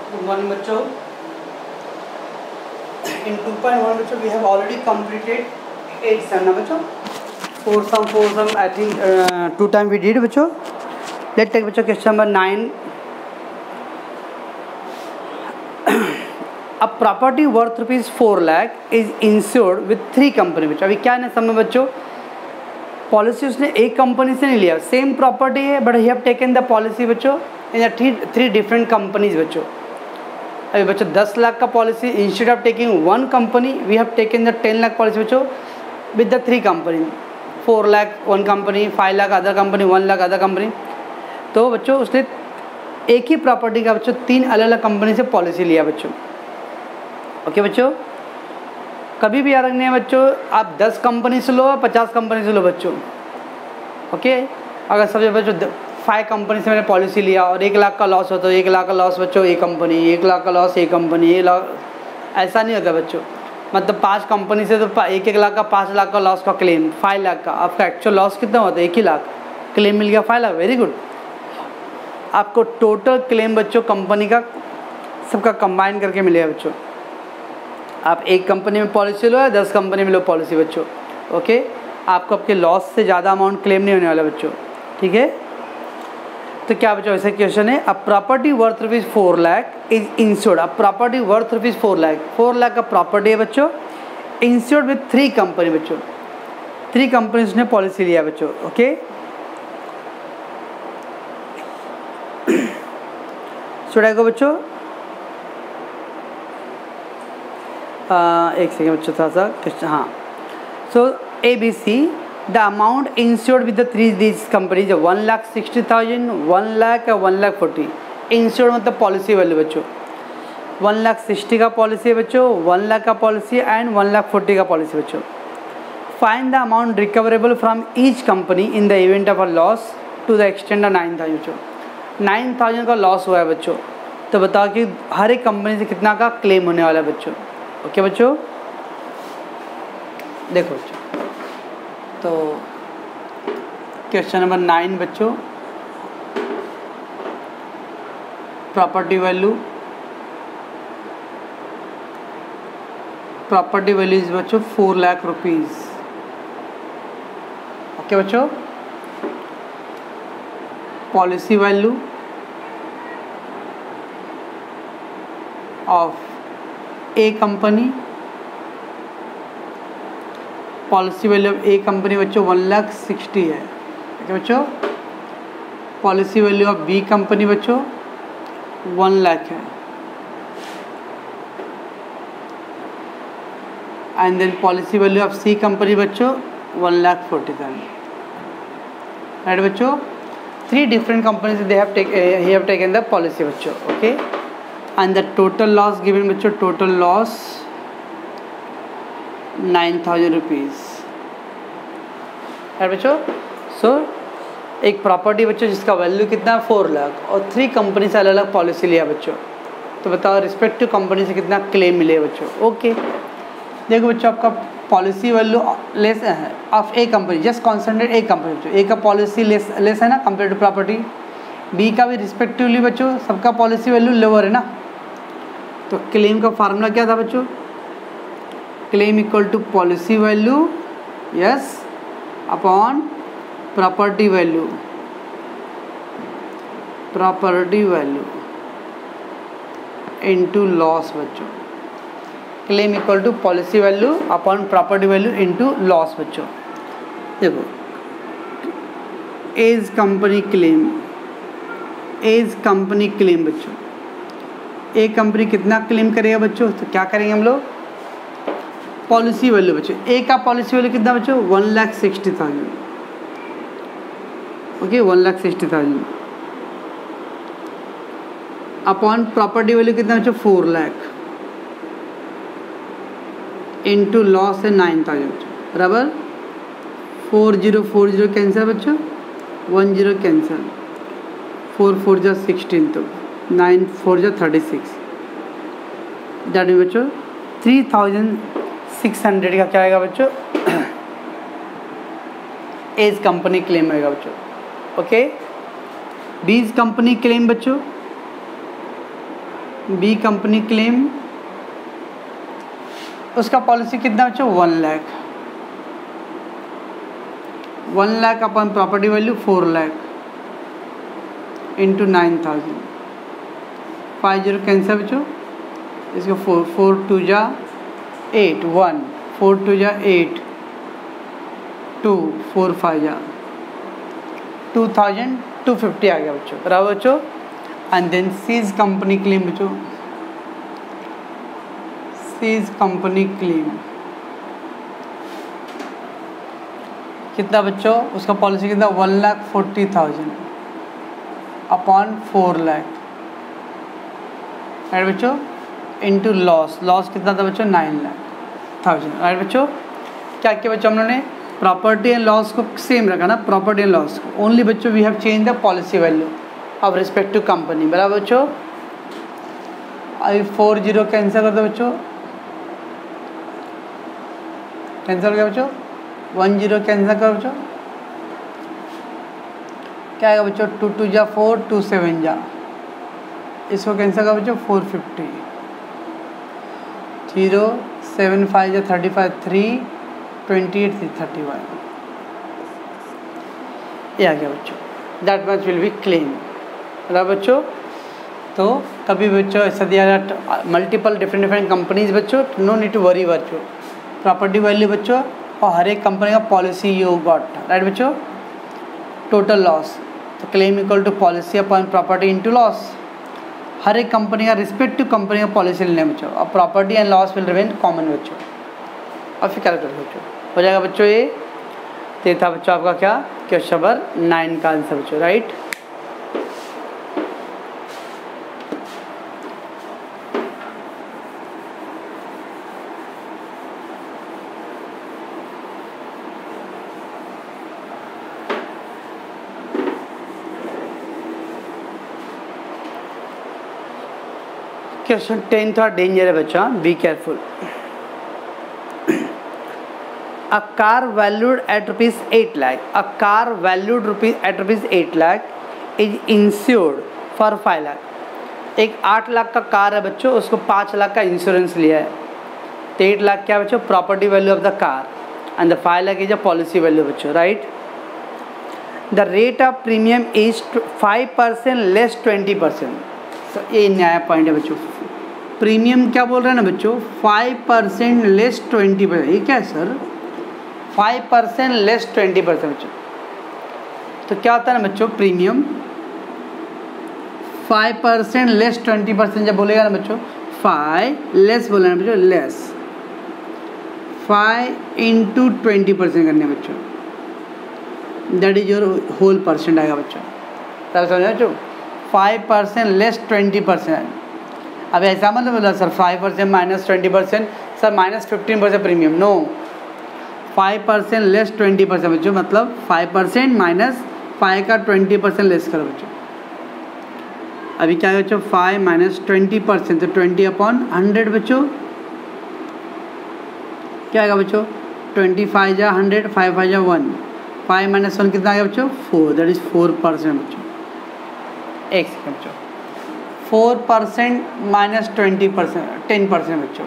Good morning बच्चों. In 2.1 बच्चों we have already completed 8 sum ना बच्चों. 4 sum I think 2 time we did बच्चों. Let's take बच्चों question number 9. A property worth ₹4 lakh is insured with 3 company बच्चों. अभी क्या है सम में बच्चों, पॉलिसी उसने एक कंपनी से नहीं लिया, सेम प्रॉपर्टी है but he have taken the policy बच्चों इन थ्री डिफरेंट कंपनीज बच्चों. अभी बच्चों 10 लाख का policy, instead of taking one company we have taken the 10 lakh policy बच्चों with the 3 company. 4 lakh one company, 5 lakh other company, 1 lakh other company. तो बच्चों उसने एक ही प्रॉपर्टी का बच्चों 3 अलग अलग कंपनी से पॉलिसी लिया बच्चों. ओके बच्चों, कभी भी याद रखना है बच्चों, आप 10 कंपनी से लो, 50 कंपनी से लो बच्चों. ओके, अगर सबसे बच्चों 5 कंपनी से मैंने पॉलिसी लिया और 1 लाख का लॉस हो तो 1 लाख का लॉस बच्चों एक कंपनी, 1 लाख का लॉस एक कंपनी, 1 लाख, ऐसा नहीं होता बच्चों. मतलब 5 कंपनी से तो 1 लाख का 5 लाख का लॉस का क्लेम, 5 लाख का आपका एक्चुअल लॉस कितना होता है? 1 ही लाख. क्लेम मिल गया 5 लाख, वेरी गुड. आपको टोटल क्लेम बच्चों कंपनी का सबका कंबाइन करके मिलेगा बच्चों. आप एक कंपनी में पॉलिसी लो या 10 कंपनी में लो पॉलिसी बच्चों. ओके, आपको आपके लॉस से ज़्यादा अमाउंट क्लेम नहीं होने वाला बच्चों. ठीक है, तो क्या बच्चों ऐसा क्वेश्चन है, a property worth ₹4 lakh is insured. A property worth ₹4 lakh, 4 lakh का प्रॉपर्टी है बच्चों, इंश्योर्ड विथ 3 कंपनी बच्चों. 3 कंपनीज ने पॉलिसी लिया बच्चों. ओके, सुनेगा बच्चों. एक सेकेंड बच्चों, थोड़ा सा क्वेश्चन. हाँ, सो ABC the amount insured with the 3 this companies 1,60,000, 1 lakh और 1,40,000. इंश्योर्ड मतलब पॉलिसी वैल्यू बच्चों. 1,60,000 का पॉलिसी है बच्चों, 1 लाख का पॉलिसी एंड 1,40,000 का पॉलिसी बच्चों. Find the amount recoverable from each company in the event of a loss to the extent of 9,000 बच्चों. 9,000 का लॉस हुआ है बच्चों, तो बताओ कि हर एक कंपनी से कितना का क्लेम होने वाला है बच्चों. ओके बच्चों, देखो बच्चों, तो क्वेश्चन नंबर 9 बच्चों, property value. Property value is बच्चों 4 लाख रुपीज़. ओके बच्चों, policy value of A company, policy value of A company बच्चों 1,60,000 है. ठीक है बच्चों, policy value of B company बच्चों 1 लाख है. And then policy value of C company बच्चों 1,40,000. राइट बच्चों, 3 different companies they have taken the policy बच्चों. Okay, and the total loss given बच्चों, total loss 9,000 रुपीज़ है बच्चों. सो एक प्रॉपर्टी बच्चों जिसका वैल्यू कितना 4 लाख और 3 कंपनी से अलग अलग पॉलिसी लिया बच्चों, तो बताओ रिस्पेक्टिव कंपनी से कितना क्लेम मिले बच्चों. ओके, देखो बच्चों, आपका पॉलिसी वैल्यू लेस है of A company, just concentrate A company बच्चों. ए का पॉलिसी लेस है ना कंपेयर टू प्रॉपर्टी. बी का भी रिस्पेक्टिवली बच्चों सबका पॉलिसी वैल्यू लोअर है ना. तो क्लेम का फार्मूला क्या था बच्चों? Claim equal to policy value yes upon property value. Property value into loss बच्चों. Claim equal to policy value upon property value into loss बच्चों. देखो, as company claim, as company claim बच्चों, एक company कितना claim करेगा बच्चों? तो क्या करेंगे हम लोग? पॉलिसी वैल्यू बच्चों, ए का पॉलिसी वैल्यू कितना बच्चों? 1,60,000. ओके, 1,60,000 अपॉन प्रॉपर्टी वैल्यू कितना बच्चों? 4 लाख इनटू लॉस है 9,000 बराबर 4040 कैंसिल बच्चों, 10 कैंसिल, 4 4 जा 16, तो 9 4 जा 36. दैट मीन बच्चों 3,600 का क्या आएगा बच्चों? एज कंपनी क्लेम आएगा बच्चों. ओके, बीज कंपनी क्लेम बच्चों बी कंपनी क्लेम, उसका पॉलिसी कितना बच्चों 1 lakh, 1 lakh upon property value 4 lakh into 9000, 50 cancel बच्चों, इसको 4 2 जा 8 1 4 2 जा 8 2 4 5 जा 2250 आ गया बच्चों, बराबर बच्चों। And then C's company claim बच्चों, सीज कंपनी क्लेम कितना बच्चों, उसका पॉलिसी कितना 1,40,000 अपॉन 4 लाख, राइट बच्चों, इनटू लॉस, लॉस कितना था बच्चों 9,00,000, राइट बच्चों। क्या किया बच्चों हम लोगों ने, प्रॉपर्टी एंड लॉस को सेम रखा ना, प्रॉपर्टी एंड लॉस को, ओनली बच्चों we have change the policy value of respect to company, बराबर बच्चों। अभी 40 कैंसिल कर दो बच्चों, कैंसिल हो गया बच्चों, 10 कैंसिल करो बच्चों, क्या आएगा बच्चों 2 2 जा 4 2 7 जा, इसको कैंसिल करो बच्चों 450, 0 7 5 जा 35 3 28 31, ये आ गया बच्चों, that much will be claim, बराबर बच्चों। तो कभी बच्चों ऐसा दिया जाता मल्टीपल डिफरेंट कंपनीज बच्चों, नो नीड टू वरी बच्चों, प्रॉपर्टी वैल्यू बच्चों और हर एक कंपनी का पॉलिसी यू गॉट, राइट बच्चों। टोटल लॉस, तो claim equal to policy upon property into loss, हर एक कंपनी का रिस्पेक्टिव कंपनी का पॉलिसी लेने बच्चों, और property and loss will remain common बच्चों, और फिर कैलकुलेट बच्चों हो जाएगा बच्चों। ये था बच्चों आपका क्या, क्वेश्चन नंबर 9 का आंसर बच्चों, राइट। क्वेश्चन 10 थोड़ा डेंजर है बच्चा, be careful. A car valued at ₹8 lakh, a car valued at ₹8 lakh is insured for 5 lakh. एक 8 लाख का कार है बच्चों, उसको 5 लाख का इंश्योरेंस लिया है, तो 8 लाख क्या बच्चों property value of the car and the 5 lakh is a policy value बच्चों, right. The rate of premium is 5% less 20%, ये नया पॉइंट है बच्चों। प्रीमियम क्या बोल रहे हैं ना बच्चों 5% लेस 20%, ये क्या है सर 5% लेस 20% बच्चों। तो क्या होता है ना बच्चों प्रीमियम 5% लेस 20% जब बोलेगा ना बच्चों 5 लेस बोला ना बच्चों, लेस 5 इंटू 20% करने बच्चों, that is your whole percent आएगा बच्चों, तब समझे बच्चों 5% लेस 20%। अब ऐसा मतलब बोला sir 5% minus 20%, sir minus 15% premium, no 5% less 20% बच्चों, मतलब 5% माइनस 5 का 20% लेस करो बच्चों। अभी क्या है बच्चों 5 माइनस 20%, तो 20 अपॉन 100 बच्चों, क्या आएगा बच्चों 25 जा 100, 5 5 जा 1, 5 माइनस 1 कितना आएगा बच्चों 4, दैट इज 4% बच्चों। एक सेकेंड बच्चों 4% माइनस 10% बच्चों,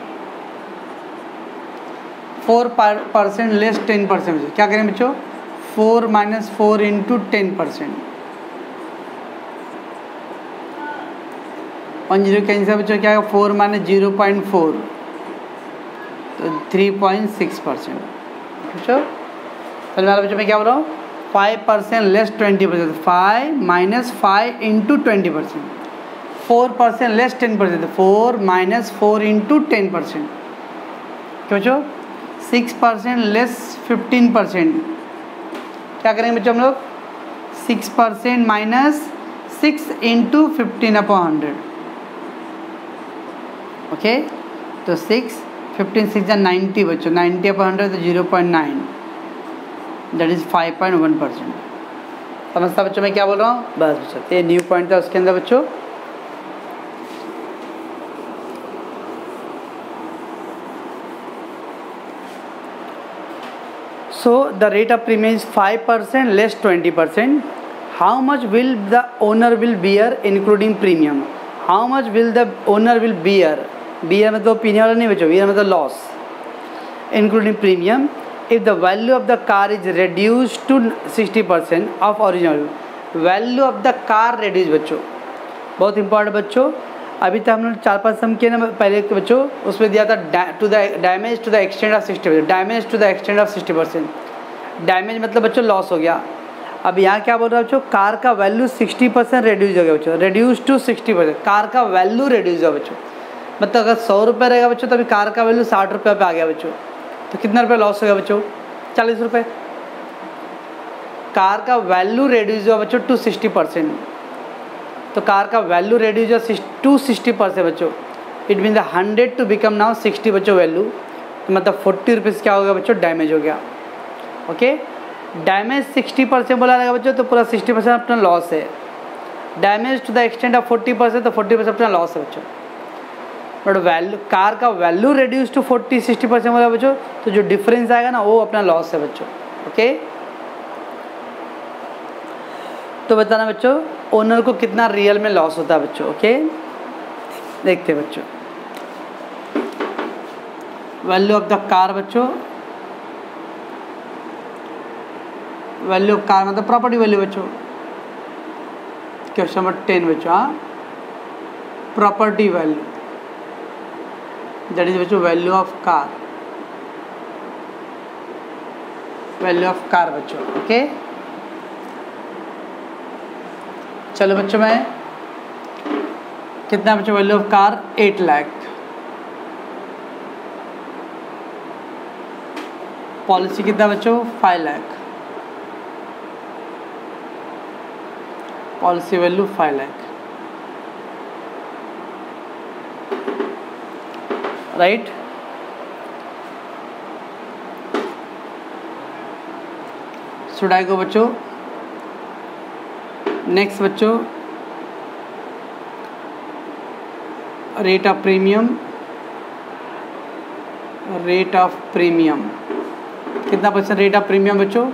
4% लेस 10% बच्चों, क्या करें बच्चों 4 माइनस 4 इंटू 10%, 1 0 कैंसिल बच्चों, क्या है 4 माइनस 0.4, तो 3.6% बच्चों। समझ में आ रहा बच्चों मैं क्या बोल रहा हूँ 5% less 20%, 5 minus 5 into 20%, 4% less 10%, 4 minus 4 into 10%, क्या बच्चों 6% लेस 15%, क्या करेंगे बच्चों हम लोग 6% माइनस 6 इंटू 15 अपॉन 100, ओके। तो 6 15 6 90 बच्चों, 90 अपॉन 100 तो 0.9, दैट इज 5.1%। समझता बच्चों मैं क्या बोल रहा हूँ, बस बच्चों ये न्यू पॉइंट था उसके अंदर बच्चों। So the rate of premium is 5% less 20%. How much will the owner will bear including premium? How much will the owner will bear, bear मतलब पीने वाला नहीं बच्चों, बियर मतलब loss including premium if the value of the car is reduce to 60% of original, value of the car reduce बच्चों, बहुत important बच्चों। अभी तक हमने 4-5 सम किए ना पहले के बच्चों, उसमें दिया था to the damage to the extent of 60%, damage to the extent of 60%, damage मतलब बच्चों लॉस हो गया। अब यहाँ क्या बोल रहा है बच्चों, कार का वैल्यू 60% रिड्यूस हो गया बच्चों, रिड्यूस टू 60%, कार का वैल्यू रिड्यूस हो बच्चों, मतलब अगर 100 रुपये रहेगा बच्चों तो अभी कार का वैल्यू 60 रुपये पे आ गया बच्चों, तो कितना रुपये लॉस हो गया बच्चों, 40 रुपये। कार का वैल्यू रिड्यूस हुआ बच्चों टू 60%, तो कार का वैल्यू रिड्यूस हुआ टू 60% बच्चों, it mean the 100 to become now 60 बच्चों वैल्यू, तो मतलब 40 रुपीज़ क्या हो गया बच्चों, डैमेज हो गया। ओके, डैमेज 60% बोला रहेगा बच्चों, तो पूरा 60% अपना लॉस है। Damage to the extent of 40%, तो 40% अपना लॉस है बच्चों। बट वैल्यू कार का वैल्यू रिड्यूस टू 60% बोला बच्चों, तो जो डिफरेंस आएगा ना वो अपना लॉस है बच्चों। ओके, तो बताना बच्चों ओनर को कितना रियल में लॉस होता है बच्चों। ओके, देखते हैं बच्चों, वैल्यू ऑफ द कार बच्चों, वैल्यू ऑफ कार मतलब प्रॉपर्टी वैल्यू बच्चों, क्वेश्चन नंबर 10 बच्चों। हाँ, प्रॉपर्टी वैल्यू दैट इज बच्चों value of car, value of car बच्चों। ओके, चलो बच्चों, मैं कितना बच्चों value of car 8 lakh, policy कितना बच्चों 5 lakh, policy value 5 lakh, right. Should I go बच्चों नेक्स्ट बच्चों, rate of premium, rate of premium कितना परसेंट रेट ऑफ प्रीमियम बच्चों,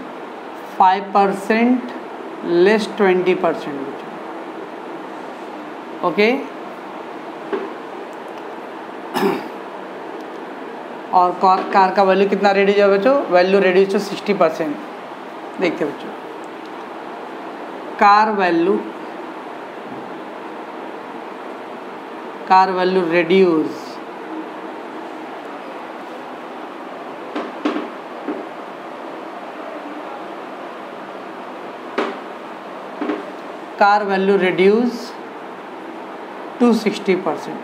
5% लेस 20% बच्चों। ओके, और कार का वैल्यू कितना रिड्यूस है बच्चों, वैल्यू रिड्यूस टू 60%। देखते बच्चों, car value reduce, car value reduce to 60%,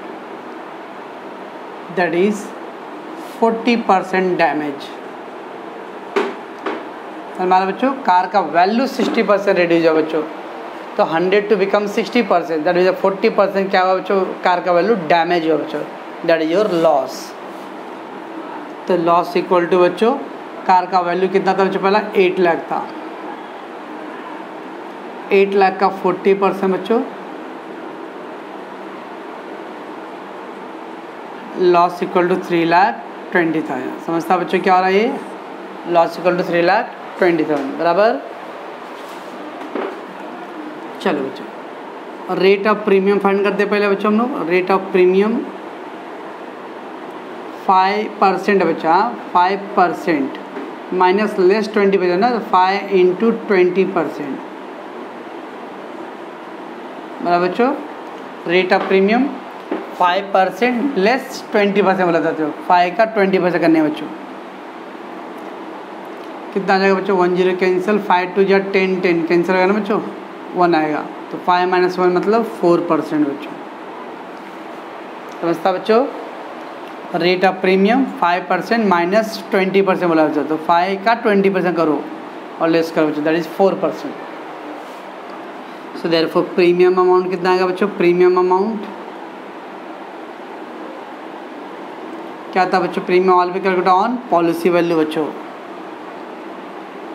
that is 40% damage. हमारा बच्चों कार का वैल्यू 60% रिड्यूस है बच्चों, तो 100 टू बिकम 60%, दैट इज 40% क्या हुआ बच्चों, कार का वैल्यू डैमेज हुआ बच्चों, दैट इज योर लॉस। तो लॉस इक्वल टू बच्चों, कार का वैल्यू कितना था बच्चों, पहला 8 लाख था, 8 लाख का 40% बच्चों, लॉस इक्वल टू 3,20,000। समझता बच्चों क्या हो रहा है ये, लॉस इक्वल टू 3,20,000 बराबर। चलो बच्चों, रेट ऑफ प्रीमियम फाइंड करते पहले बच्चों हम लोग, रेट ऑफ प्रीमियम 5% बच्चा, 5% माइनस लेस 20% ना, 5 इंटू 20% बराबर बच्चों। रेट ऑफ प्रीमियम 5% लेस 20% बोला था, 5 का 20% करने हैं बच्चों, कितना आ जाएगा बच्चों, 1 0 कैंसिल, 5 2 10 10 कैंसिल होगा ना बच्चों, 1 आएगा, तो 5 - 1 मतलब 4% बच्चों। समझता बच्चों, रेट ऑफ प्रीमियम 5% माइनस 20% बोला बच्चों, तो 5 का 20% करो और लेस करो बच्चों, that is 4%। So therefore premium amount कितना आएगा बच्चों, प्रीमियम अमाउंट क्या था बच्चों, प्रीमियम ऑल पे कैलकुलेट ऑन पॉलिसी वैल्यू बच्चों,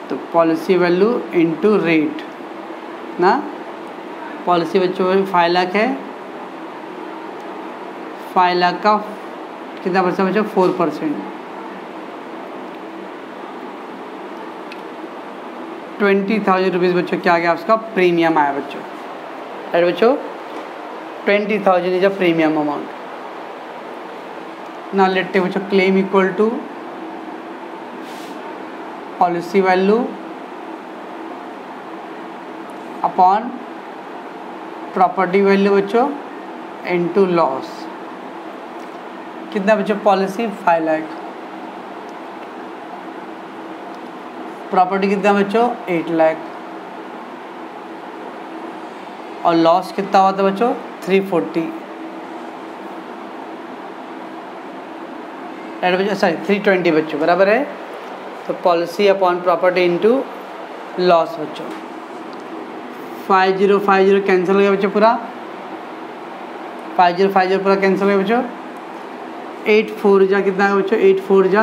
तो पॉलिसी वैल्यू इनटू रेट ना, पॉलिसी बच्चों 5 लाख है, 5 लाख का कितना परसेंट बच्चों, 4%, 20,000 रुपीज़ बच्चों क्या आ गया उसका प्रीमियम आया बच्चों, राइट बच्चों। 20,000 is a premium amount. Now let's take बच्चों claim equal to policy value upon property value बच्चों into loss. कितना बच्चों पॉलिसी 5 लाख, प्रॉपर्टी कितना बच्चों 8 लाख, और लॉस कितना हुआ था बच्चों 340, सॉरी 320 बच्चों बराबर है। तो policy upon property into loss बच्चों 5050 कैंसिल हो गया बच्चों, पूरा 5050 पूरा कैंसिल हो गया बच्चों। 8 4 जा कितना है बच्चों 8 4 जा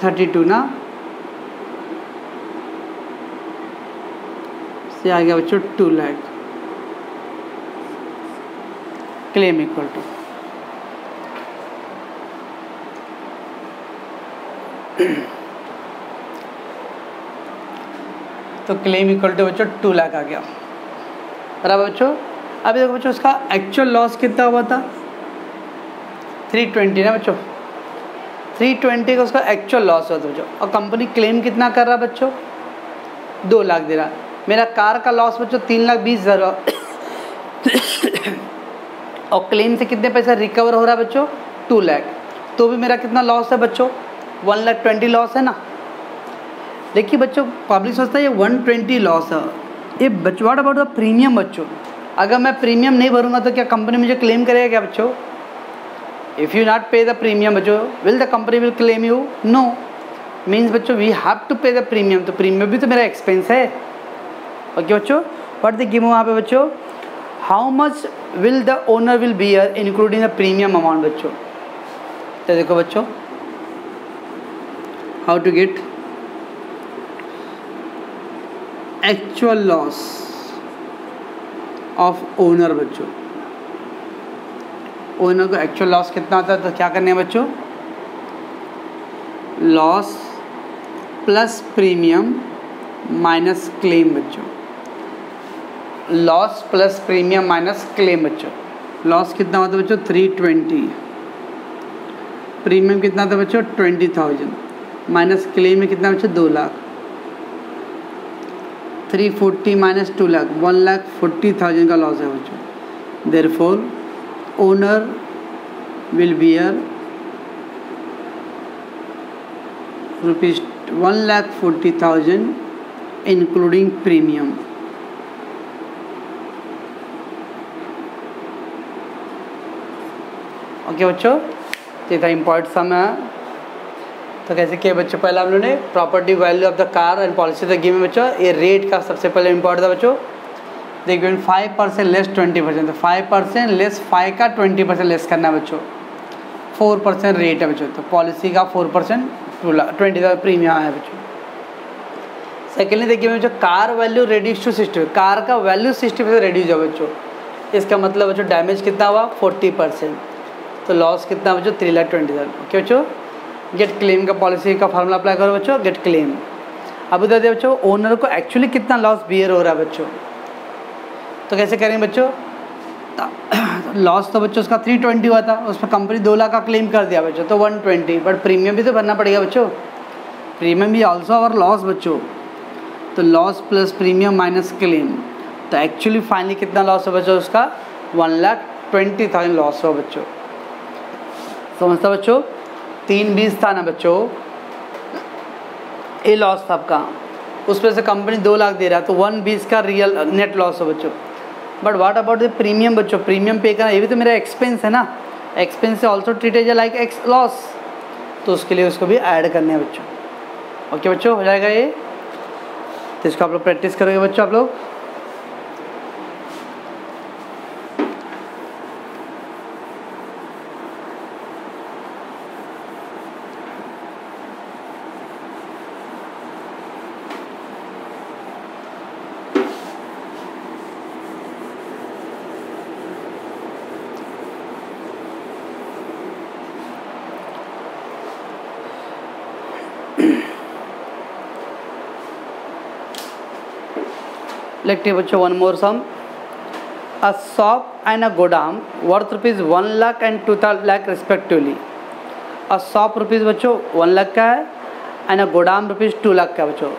32 ना, से आ गया बच्चों 2 लाख। क्लेम इक्वल टू तो क्लेम इक्वल टू बच्चों 2 लाख आ गया बराबर बच्चों। अभी देखो बच्चों उसका एक्चुअल लॉस कितना हुआ था 320 ना बच्चों, 320 का उसका एक्चुअल लॉस हुआ था बच्चों, और कंपनी क्लेम कितना कर रहा बच्चों 2 लाख दे रहा। मेरा कार का लॉस बच्चों 3,20,000 और क्लेम से कितने पैसा रिकवर हो रहा है बच्चों 2 लाख, तो भी मेरा कितना लॉस है बच्चों 1,20,000 लॉस है ना। देखिए बच्चों पब्लिक सोचता है ये 120 लॉस है, ये बच्चों व्हाट अबाउट द प्रीमियम बच्चों, अगर मैं प्रीमियम नहीं भरूंगा तो क्या कंपनी मुझे क्लेम करेगा क्या बच्चों? If you not pay the premium बच्चों will the company will claim you? No, means बच्चों we have to pay the premium, तो प्रीमियम भी तो मेरा एक्सपेंस है। ओके बच्चों, व्हाट द गिव वहाँ पे बच्चों how much will the owner will bear including the premium amount बच्चों। तो देखो बच्चों how to get actual loss of owner बच्चों, ओनर को एक्चुअल लॉस कितना आता है तो क्या करने हैं बच्चों loss plus premium minus claim बच्चों, loss plus premium minus claim बच्चों। लॉस कितना होता है बच्चों 320, प्रीमियम कितना था बच्चों 20,000 माइनस क्लेम में कितना बच्चों 2 लाख, 340 माइनस 2 लाख 1,40,000 का लॉस है बच्चों। Therefore owner will beer rupees 1,40,000 including premium. Okay बच्चों, ये था इम्पॉर्टेंट सम है। तो कैसे किया बच्चों, पहले हम लोगों ने property value of the car and policy the given बच्चों, ये रेट का सबसे पहले इम्पॉर्टेंट था बच्चों। देखिए 5% लेस 20%, तो 5% लेस 5 का 20% लेस करना है बच्चों, 4% रेट है बच्चों, तो पॉलिसी का 4% 20,000 प्रीमियम आया बच्चों। सेकेंडली देखिए बच्चों car value reduce to 60, car का वैल्यू 60% रेड्यूस है बच्चों, इसका मतलब बच्चों डैमेज कितना हुआ 40%, तो लॉस कितना बच्चों 3,20,000। ओके बच्चों, गेट क्लेम का पॉलिसी का फार्मूला अप्लाई करो बच्चों, गेट क्लेम। अब बता दें बच्चों ओनर को एक्चुअली कितना लॉस बियर हो रहा है बच्चों, तो कैसे करेंगे बच्चों, लॉस तो बच्चों उसका 320 हुआ था, उस पर कंपनी 2 लाख का क्लेम कर दिया बच्चों, तो 120, बट प्रीमियम भी तो भरना पड़ेगा बच्चों, प्रीमियम भी ऑल्सो आवर लॉस बच्चों, तो loss plus premium minus claim, तो एक्चुअली फाइनली कितना लॉस हो बच्चों उसका 1,20,000 लॉस हो बच्चों। समझता बच्चों 320 था ना बच्चों, ये लॉस था आपका, उस पर से कंपनी 2 लाख दे रहा है, तो 120 का रियल नेट लॉस हो बच्चों। But what about the premium बच्चों, प्रीमियम पे करना ये भी तो मेरा एक्सपेंस है ना, एक्सपेंस से also treated like x loss, तो उसके लिए उसको भी ऐड करने हैं बच्चों। ओके बच्चों, हो जाएगा ये, तो इसको आप लोग प्रैक्टिस करोगे बच्चों आप लोग। Let's take बच्चों one more sum. a shop and a godown worth rupees 1 lakh and 2 lakh respectively. A shop rupees बच्चों 1 लाख का है एंड अ गोदाम रुपीज़ 2 लाख का बच्चों.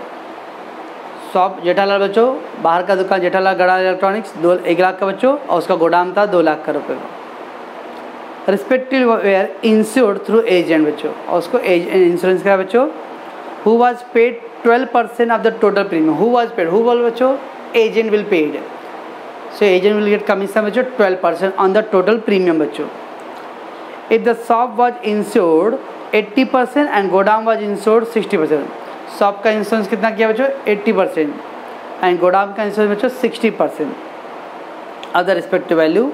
शॉप जेठालाल बच्चों बाहर का दुकान जेठालाल गड़ा इलेक्ट्रॉनिक्स 1 लाख का बच्चों और उसका गोदाम था 2 लाख का रुपये का. Respective were insured through agent बच्चों और उसको इंश्योरेंस का बच्चों. Who was paid 12% of the total premium. Who was paid who बोल बच्चों agent will paid. So agent will get commission बच्चों 12% on the total premium बच्चों. If the shop was insured 80% and godown was insured 60%. Shop का insurance कितना किया बच्चों 80% and गोदाम का इंश्योरेंस बच्चों 60%. Other respective value.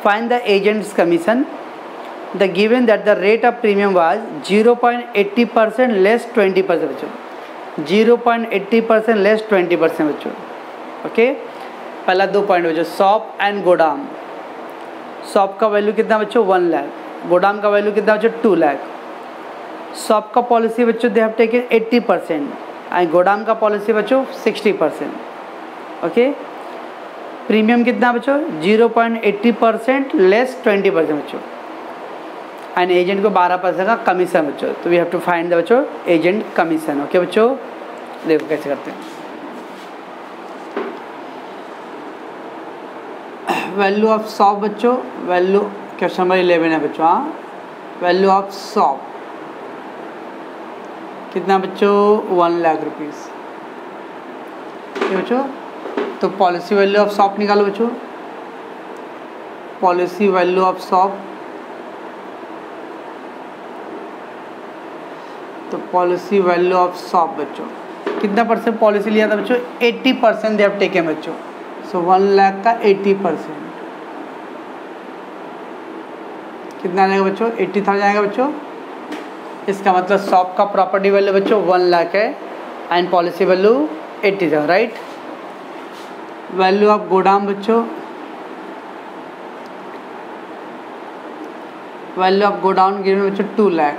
Find the agent's commission. The given that the rate of premium was 0.80% less 20% बच्चों. 0.80% less 20% बच्चों. ओके पहला 2 पॉइंट बच्चों शॉप एंड गोदाम. शॉप का वैल्यू कितना बच्चों 1 लाख. गोदाम का वैल्यू कितना बच्चों 2 लाख. शॉप का पॉलिसी बच्चों दे हैव टेकन 80% एंड गोदाम का पॉलिसी बच्चों 60%. ओके प्रीमियम कितना बच्चों 0.80% लेस 20% बच्चों एंड एजेंट को 12% का कमीशन बच्चों. तो we have to find the बच्चों एजेंट कमीशन. ओके बच्चों देखो कैसे करते हैं. वैल्यू ऑफ शॉप बच्चों वैल्यू क्वेश्चन नंबर 11 है बच्चों. हाँ वैल्यू ऑफ शॉप कितना बच्चों 1 लाख रुपीज़. ठीक है बच्चों. तो पॉलिसी वैल्यू ऑफ शॉप निकालो बच्चों. पॉलिसी वैल्यू ऑफ शॉप तो पॉलिसी वैल्यू ऑफ शॉप बच्चों कितना परसेंट पॉलिसी लिया था बच्चों 80% दे हैव टेकन बच्चों. सो 1 लाख का 80% कितना आ जाएगा बच्चों 80,000 आएगा बच्चों. इसका मतलब शॉप का प्रॉपर्टी वैल्यू बच्चों 1 लाख है and policy value 80,000 right. Value of गोदाम बच्चों वैल्यू ऑफ गोडाउन गिवन बच्चों 2 लाख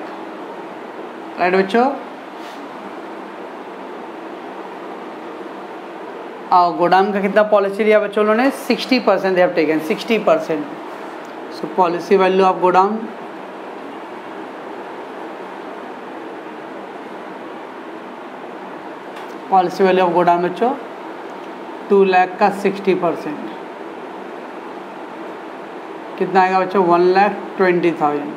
राइट बच्चों. और गोदाम का कितना पॉलिसी लिया बच्चों उन्होंने 60% दे have taken 60%. So policy value of गोदाम पॉलिसी वैल्यू ऑफ गोदाम बच्चों 2 लाख का 60% कितना आएगा बच्चों 1,20,000.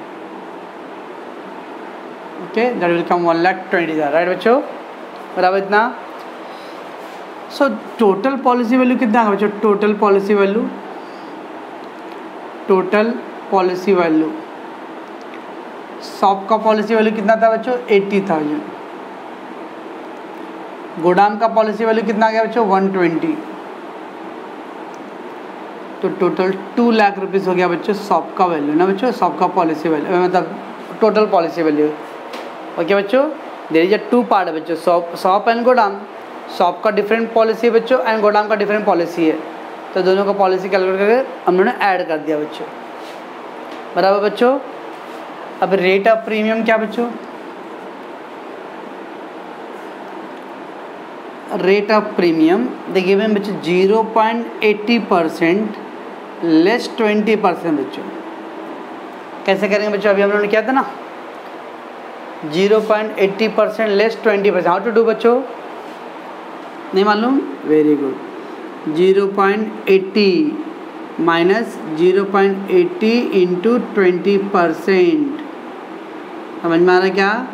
Okay that will come 1,20,000 right बच्चों बराबर इतना. सो टोटल पॉलिसी वैल्यू कितना आएगा बच्चों टोटल पॉलिसी वैल्यू शॉप का पॉलिसी वैल्यू कितना था बच्चों 80,000. गोदाम का पॉलिसी वैल्यू कितना आ गया बच्चों 120. तो टोटल 2 लाख रुपीज़ हो गया बच्चों शॉप का वैल्यू ना बच्चों. शॉप का पॉलिसी वैल्यू मतलब टोटल पॉलिसी वैल्यू. ओके बच्चों देयर इज अ 2 पार्ट है बच्चों शॉप एंड गोदाम. शॉप का डिफरेंट पॉलिसी है बच्चों एंड गोदाम का डिफरेंट पॉलिसी है. तो दोनों का पॉलिसी कैलकुलेट करके हम लोगों ने ऐड कर दिया बच्चों बराबर बच्चों. अब रेट ऑफ प्रीमियम क्या बच्चों रेट ऑफ प्रीमियम देखिए मैम बच्चों 0.80% लेस 20% बच्चों. कैसे करेंगे बच्चों अभी हम लोगों ने किया था ना 0.80% लेस 20%. हाउ टू डू बच्चों नहीं मालूम वेरी गुड. 0.80 माइनस 0.80 इंटू 20% समझ में आ रहा है क्या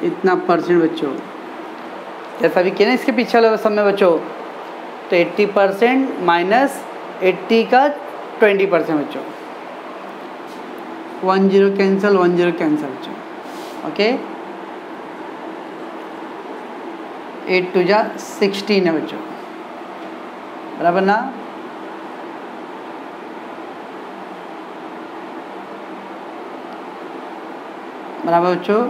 इतना परसेंट बच्चों. जैसा भी किया ना इसके पीछे वाले सब में बच्चों तो 80% माइनस 80 का 20% बच्चों. 1 0 कैंसिल 1 0 कैंसिल बच्चों. ओके 8 2 जा 16 है बच्चों बराबर ना. बराबर बच्चों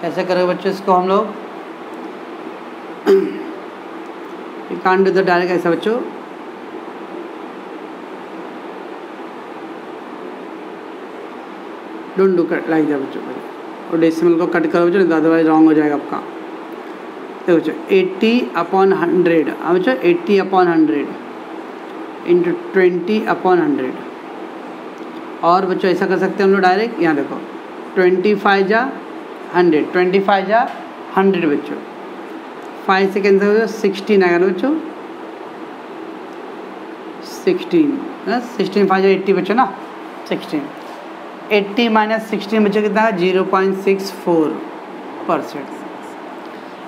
कैसे करेंगे बच्चों इसको हम लोग कांड द डायरेक्ट ऐसा बच्चों don't do cut like that बच्चों. और डेसिमल को कट करो बच्चों अदरवाइज रॉन्ग हो जाएगा आपका. देखो बच्चों 80/100, हाँ बच्चों 80/100 इंटू 20/100। और बच्चों ऐसा कर सकते हैं हम लोग डायरेक्ट, यहाँ देखो 25 जा 100, 25 जा 100 बच्चों, 5 से कैंसिल हो जाए 16 आएगा ना बच्चों, 16 है ना, 16 5 जा 80 बच्चों ना, 16, 80 माइनस 16 बच्चों कितना है 0.64%।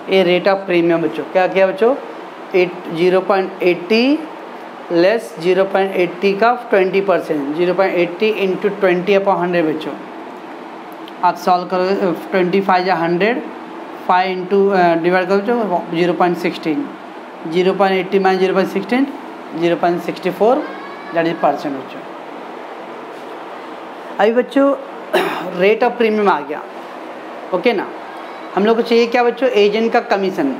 ये रेट ऑफ प्रीमियम बच्चों क्या किया बच्चों, 0.80 लेस 0.80 का 20%, 0.80 इंटू 20/100 बच्चों। आप सॉल्व करोगे 25 या 100, 5 इंटू डिवाइड करो बच्चों 0.16, 0.80 माइनस 0.16 0.64 दैट इज परसेंट बच्चों। अभी बच्चों रेट ऑफ प्रीमियम आ गया, ओके ना। हम लोग को चाहिए क्या बच्चों, एजेंट का commission.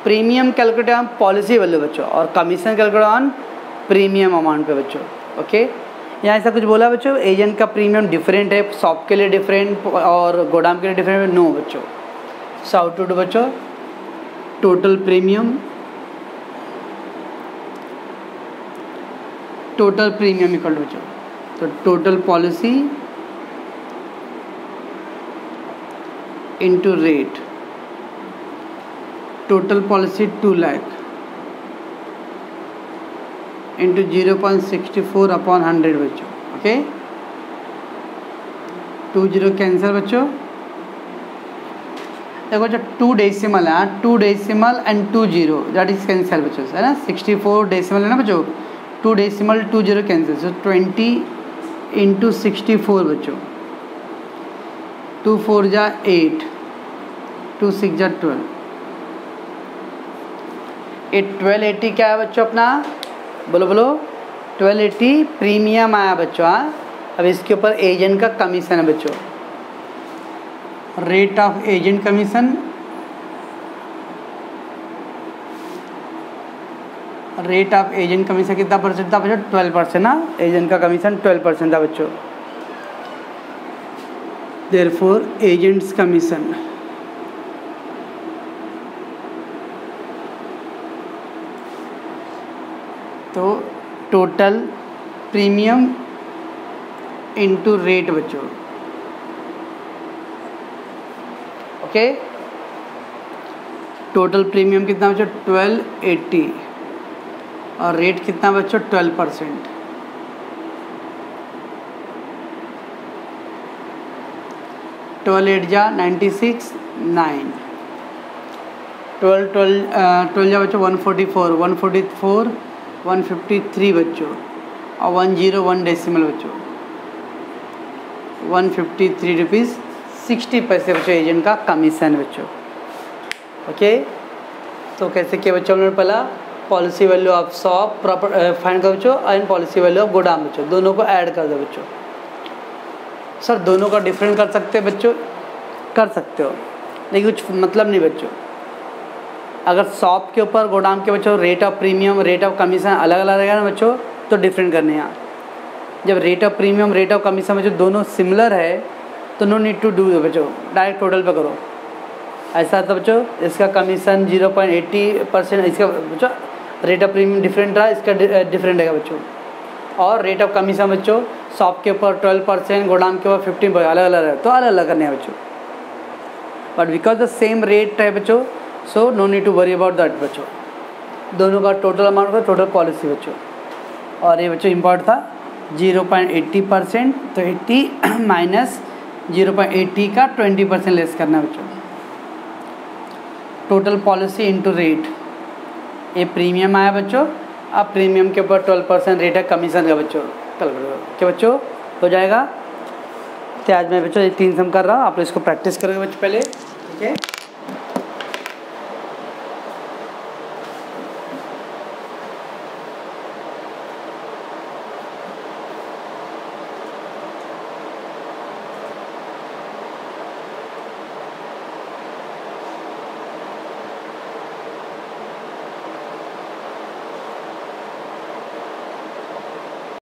Premium calculate on policy value बच्चों, और commission calculate on premium amount पे बच्चों, ओके। यहाँ ऐसा कुछ बोला बच्चों, एजेंट का प्रीमियम डिफरेंट है, शॉप के लिए डिफरेंट और गोदाम के लिए डिफरेंट है, नो बच्चों। सो टू बच्चों total premium, total premium equal to बच्चों, तो total policy into rate, total policy 2 lakh into 0.64/100 बच्चों, ओके। 20 कैंसर बच्चों, देखो बच्चों 2 डेसिमल है, 2 decimal and 2 0 that is cancer बच्चों, है ना। 64 डेसिमल है ना बच्चों, 2 डेसिमल 2 0 कैंसर, सो 20 इंटू 64 बच्चों, 2 4 जा 8, 2 6 जा 12, 1280 क्या है बच्चों अपना, बोलो बोलो 1280 प्रीमियम आया बच्चों। हाँ, अब इसके ऊपर एजेंट का कमीशन है बच्चों, rate of agent commission, rate of agent commission कितना परसेंट था बच्चों, 12% ना, एजेंट का कमीशन 12% था बच्चों। देयरफॉर एजेंट्स कमीशन तो टोटल प्रीमियम इनटू रेट बच्चों, ओके। टोटल प्रीमियम कितना बच्चों 1280 और रेट कितना बच्चों 12%। ट्वेल्व 8 जा 96, 9 12 जा बच्चों 144, 153 बच्चों, और 101 डेसिमल बच्चों, 153 रुपीज़ 60 पैसे बच्चों एजेंट का कमीशन बच्चों, ओके। तो कैसे किया बच्चों हमने पहला policy value of shop proper find कर बच्चों, एंड पॉलिसी वैल्यू ऑफ गोदाम बच्चों, दोनों को ऐड कर दो बच्चों। सर दोनों का डिफरेंट कर सकते हैं बच्चों, कर सकते हो, लेकिन कुछ मतलब नहीं बच्चों। अगर शॉप के ऊपर गोदाम के बच्चों rate of premium rate of commission अलग अलग रहेगा ना बच्चों, तो डिफरेंट करने हैं। जब rate of premium rate of commission बच्चों दोनों सिमिलर है तो नो नीड टू डू बच्चों, डायरेक्ट टोटल पे करो। ऐसा था बच्चों, इसका कमीशन 0.80%, इसका बच्चों रेट ऑफ प्रीमियम डिफरेंट रहा, इसका डिफरेंट रहेगा बच्चों। और रेट ऑफ कमीशन बच्चों शॉप के ऊपर 12%, गोदाम के ऊपर 15%, अलग अलग है, तो अलग अलग करने हैं बच्चों। But because the same rate है बच्चों, so no need to worry about that बच्चों। दोनों का टोटल अमाउंट का टोटल पॉलिसी बच्चों। और ये बच्चों इम्पॉर्ट था 0.80%, तो 80 माइनस 0.80 का 20% लेस करना है बच्चों। टोटल पॉलिसी इंटू रेट, ये प्रीमियम आया बच्चों, अब प्रीमियम के ऊपर 12% रेट है कमीशन का बच्चों, क्या बच्चों हो जाएगा। तो आज मैं बच्चों ये 3 सम कर रहा हूँ, आप इसको प्रैक्टिस करोगे बच्चों पहले, ठीक है।